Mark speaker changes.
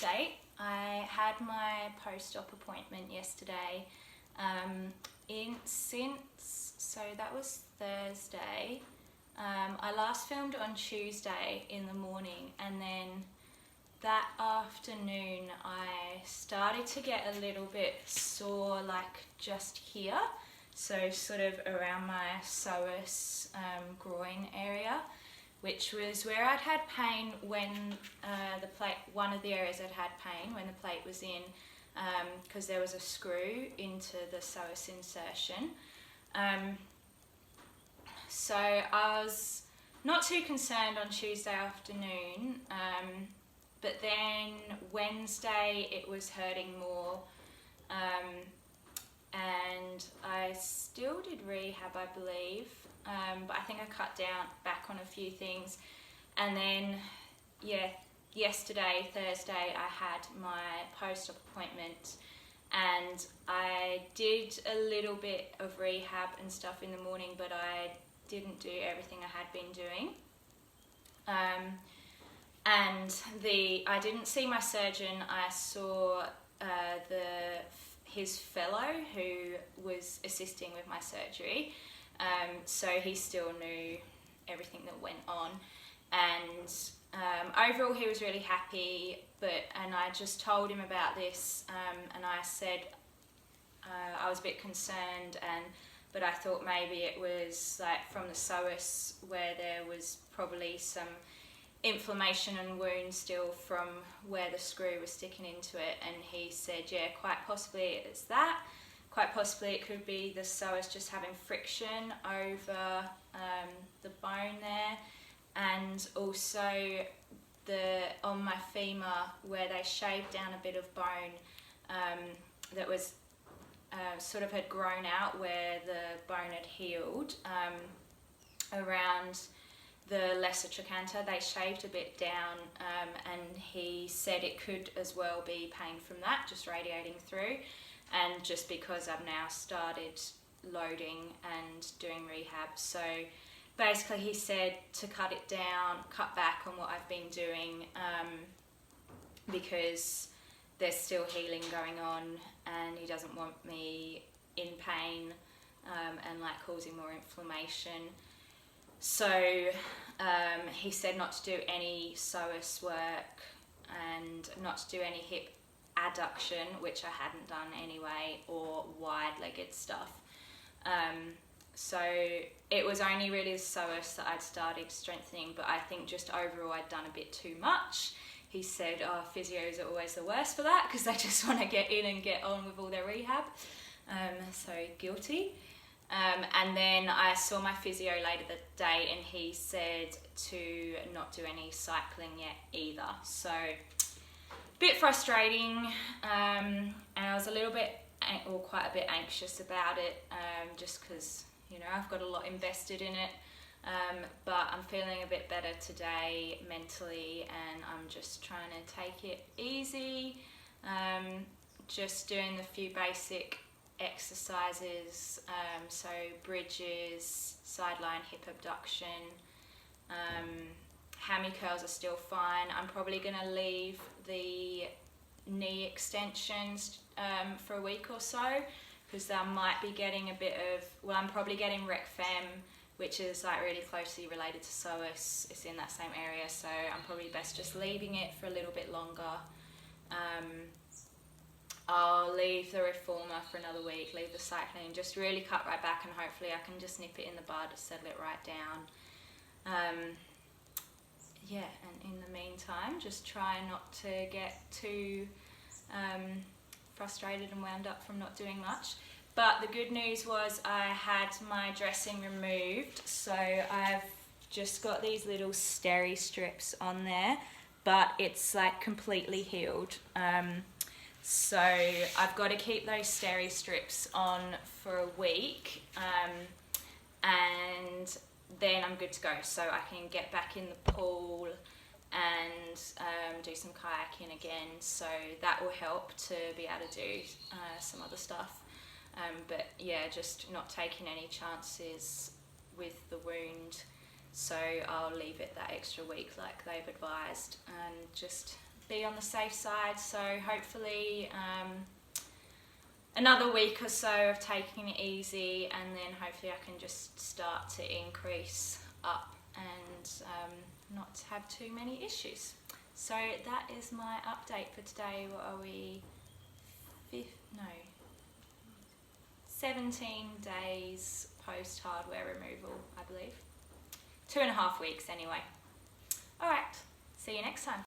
Speaker 1: update. I had my post-op appointment yesterday. So that was Thursday. I last filmed on Tuesday in the morning, and then that afternoon I started to get a little bit sore, like just here, so sort of around my psoas groin area, which was where I'd had pain when one of the areas I'd had pain when the plate was in, because there was a screw into the psoas insertion. So I was not too concerned on Tuesday afternoon, but then Wednesday it was hurting more, and I still did rehab, I believe, but I think I cut back on a few things. And then yesterday, Thursday, I had my post-op appointment, and I did a little bit of rehab and stuff in the morning, but I didn't do everything I had been doing. And I didn't see my surgeon. I saw his fellow who was assisting with my surgery, so he still knew everything that went on, and overall he was really happy. And I just told him about this, and I said I was a bit concerned, but I thought maybe it was like from the psoas, where there was probably some inflammation and wound still from where the screw was sticking into it. And he said, yeah, quite possibly it's that. Quite possibly it could be the psoas just having friction over the bone there, and also on my femur, where they shaved down a bit of bone that was sort of had grown out where the bone had healed, around the lesser trochanter. They shaved a bit down, and he said it could as well be pain from that just radiating through, and just because I've now started loading and doing rehab. So basically he said to cut back on what I've been doing, because there's still healing going on, and he doesn't want me in pain and like causing more inflammation. So he said not to do any psoas work and not to do any hip adduction, which I hadn't done anyway, or wide-legged stuff. So it was only really the psoas that I'd started strengthening, but I think just overall I'd done a bit too much. He said, physios are always the worst for that, because they just want to get in and get on with all their rehab. So guilty. And then I saw my physio later that day, and he said to not do any cycling yet either. So a bit frustrating, and I was quite a bit anxious about it, just because, I've got a lot invested in it. But I'm feeling a bit better today mentally, and I'm just trying to take it easy, just doing a few basic exercises, so bridges, sideline hip abduction, hammy curls are still fine. I'm probably going to leave the knee extensions for a week or so, because I might be getting I'm probably getting rec fem, which is like really closely related to psoas. It's in that same area, so I'm probably best just leaving it for a little bit longer. I'll leave the reformer for another week, leave the cycling, just really cut right back, and hopefully I can just nip it in the bud, settle it right down. And in the meantime, just try not to get too frustrated and wound up from not doing much. But the good news was I had my dressing removed, so I've just got these little steri strips on there, but it's like completely healed. So I've got to keep those steri strips on for a week, and then I'm good to go. So I can get back in the pool and do some kayaking again. So that will help to be able to do some other stuff. But yeah, just not taking any chances with the wound. So I'll leave it that extra week like they've advised, and just be on the safe side. So hopefully another week or so of taking it easy, and then hopefully I can just start to increase up and not have too many issues. So that is my update for today. What are we? 17 days post hardware removal, I believe. 2.5 weeks anyway. Alright, see you next time.